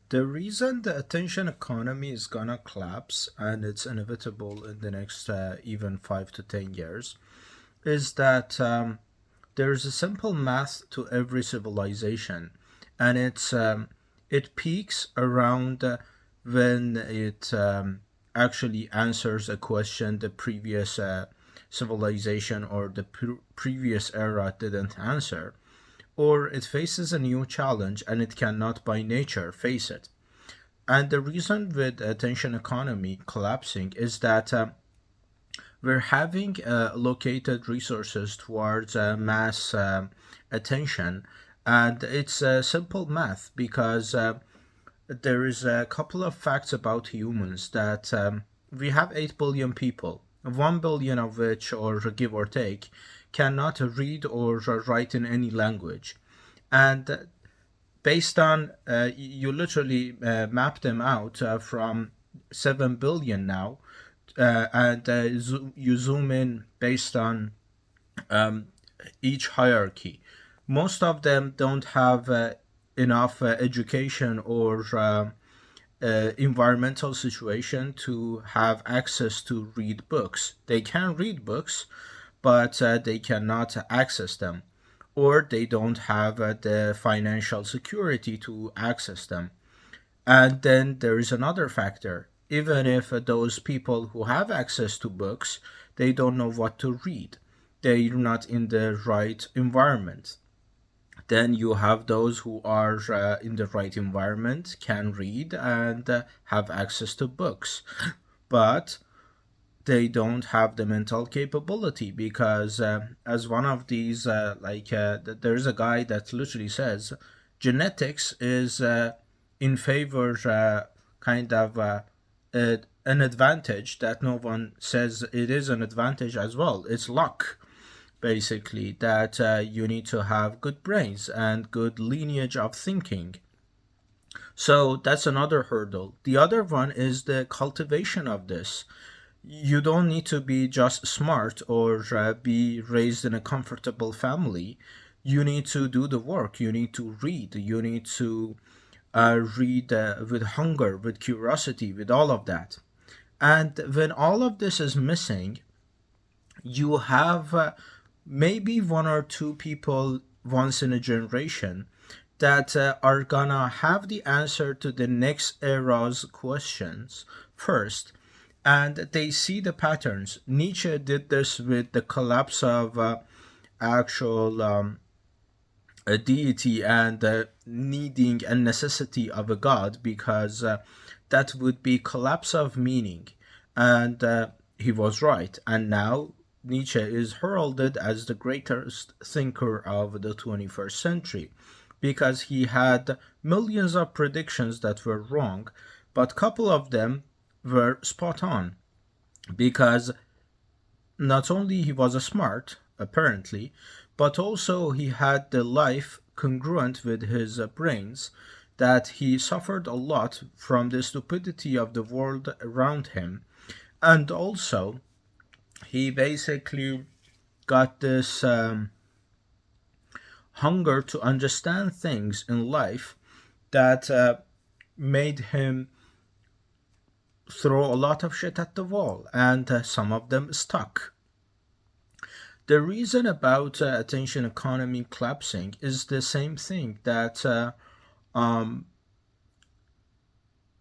The reason the attention economy is gonna collapse, and it's inevitable in the next even 5 to 10 years, is that there's a simple math to every civilization, and it peaks around when it actually answers a question the previous civilization or the previous era didn't answer, or it faces a new challenge and it cannot by nature face it. And the reason with attention economy collapsing is that we're having allocated resources towards mass attention, and it's simple math because there is a couple of facts about humans that we have 8 billion people, 1 billion of which, or give or take, cannot read or write in any language. And based on you literally map them out from 7 billion now, and you zoom in based on each hierarchy. Most of them don't have enough education or environmental situation to have access to read books. They can read books, but they cannot access them, or they don't have the financial security to access them. And then there is another factor. Even if those people who have access to books, they don't know what to read. They're not in the right environment. Then you have those who are in the right environment, can read, and have access to books. But they don't have the mental capability because, as one of these, there's a guy that literally says genetics is in favor, kind of an advantage that no one says it is an advantage as well. It's luck, basically, that you need to have good brains and good lineage of thinking. So that's another hurdle. The other one is the cultivation of this. You don't need to be just smart or be raised in a comfortable family. You need to do the work. You need to read. You need to read with hunger, with curiosity, with all of that. And when all of this is missing, you have maybe one or two people once in a generation that are gonna have the answer to the next era's questions first, and they see the patterns. Nietzsche did this with the collapse of actual a deity and needing and necessity of a god, because that would be collapse of meaning, and he was right. And now Nietzsche is heralded as the greatest thinker of the 21st century because he had millions of predictions that were wrong, but a couple of them were spot on, because not only he was a smart, apparently, but also he had the life congruent with his brains, that he suffered a lot from the stupidity of the world around him. And also, he basically got this hunger to understand things in life that made him throw a lot of shit at the wall, and some of them stuck. The reason about attention economy collapsing is the same thing, that um,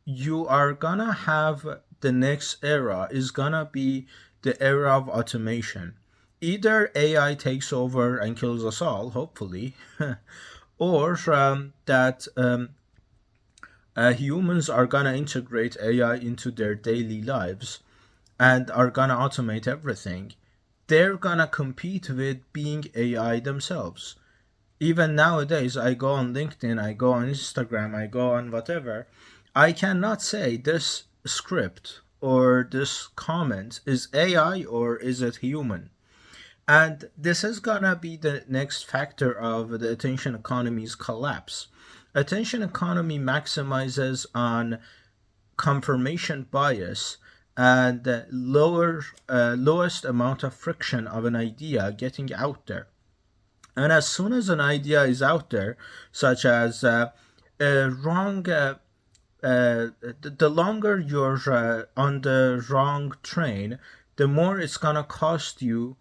you are gonna have the next era is gonna be the era of automation. Either AI takes over and kills us all, hopefully, or that humans are gonna integrate AI into their daily lives and are gonna automate everything. They're gonna compete with being AI themselves. Even nowadays, I go on LinkedIn, I go on Instagram, I go on whatever, I cannot say this script or this comment is AI or is it human. And this is gonna be the next factor of the attention economy's collapse. Attention economy maximizes on confirmation bias and the lowest amount of friction of an idea getting out there. And as soon as an idea is out there, such as a wrong the longer you're on the wrong train, the more it's gonna cost you,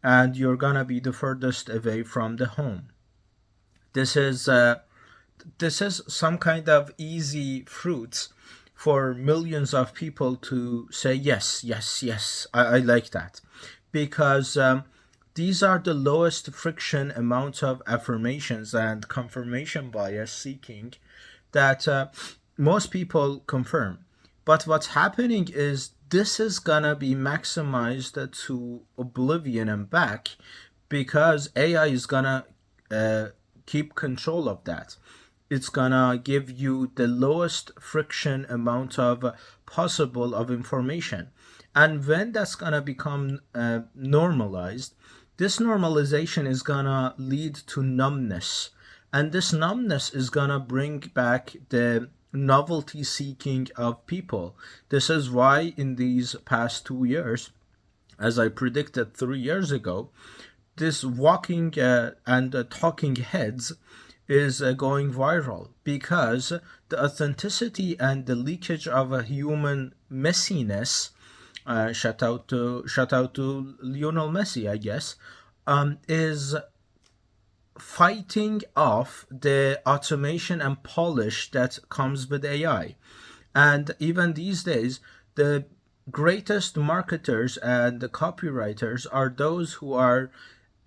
and you're gonna be the furthest away from the home. This is some kind of easy fruits for millions of people to say yes, yes, yes. I like that because these are the lowest friction amounts of affirmations and confirmation bias seeking that most people confirm. But what's happening is this is gonna be maximized to oblivion and back because AI is gonna uh, keep control of that. It's gonna give you the lowest friction amount of possible of information. And when that's gonna become normalized, this normalization is gonna lead to numbness. And this numbness is gonna bring back the novelty seeking of people. This is why in these past 2 years, as I predicted 3 years ago, this walking and talking heads is going viral because the authenticity and the leakage of a human messiness, shout out to Lionel Messi, I guess, is fighting off the automation and polish that comes with AI. And even these days, the greatest marketers and the copywriters are those who are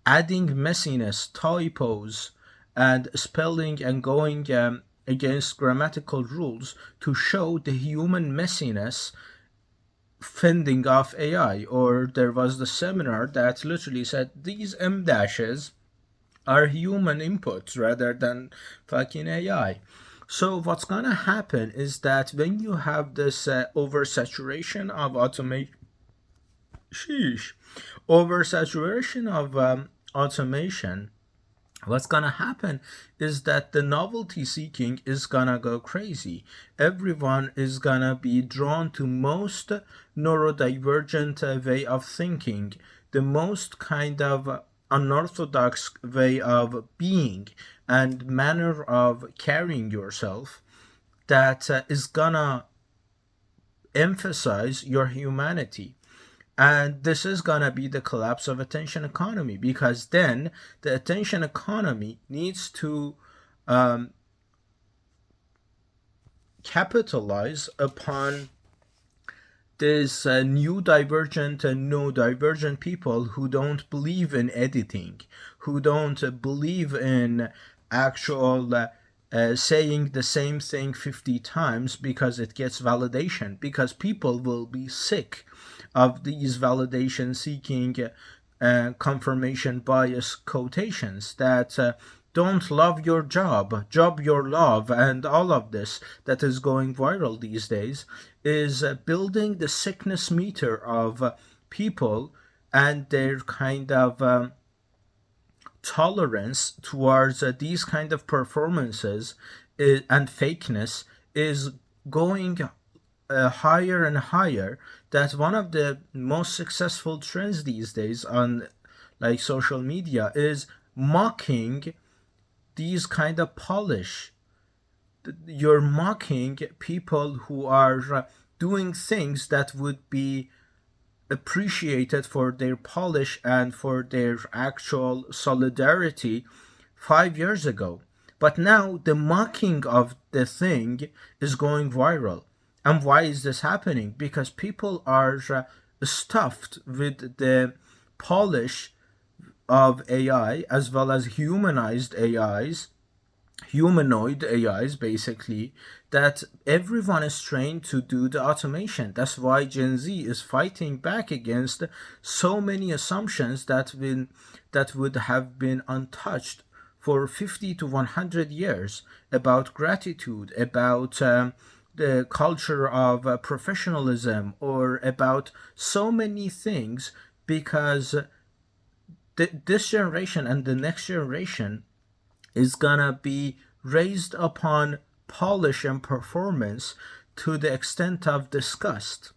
adding messiness, typos, and spelling and going against grammatical rules to show the human messiness fending off AI. Or there was the seminar that literally said these M dashes are human inputs rather than fucking AI. So what's gonna happen is that when you have this oversaturation of automation, sheesh, oversaturation of automation, what's gonna happen is that the novelty seeking is gonna go crazy. Everyone is gonna be drawn to most neurodivergent way of thinking, the most kind of unorthodox way of being and manner of carrying yourself that is gonna emphasize your humanity. And this is gonna be the collapse of attention economy because then the attention economy needs to capitalize upon this new divergent and no divergent people who don't believe in editing, who don't believe in actual saying the same thing 50 times because it gets validation, because people will be sick of these validation seeking confirmation bias quotations that don't love your job your love, and all of this that is going viral these days is building the sickness meter of people and their kind of tolerance towards these kind of performances and fakeness is going higher and higher. That one of the most successful trends these days on like social media is mocking these kind of polish. You're mocking people who are doing things that would be appreciated for their polish and for their actual solidarity 5 years ago. But now the mocking of the thing is going viral. And why is this happening? Because people are stuffed with the polish of AI as well as humanized AIs, humanoid AIs basically, that everyone is trained to do the automation. That's why Gen Z is fighting back against so many assumptions that would have been untouched for 50 to 100 years about gratitude, about the culture of professionalism, or about so many things, because this generation and the next generation is gonna be raised upon polish and performance to the extent of disgust.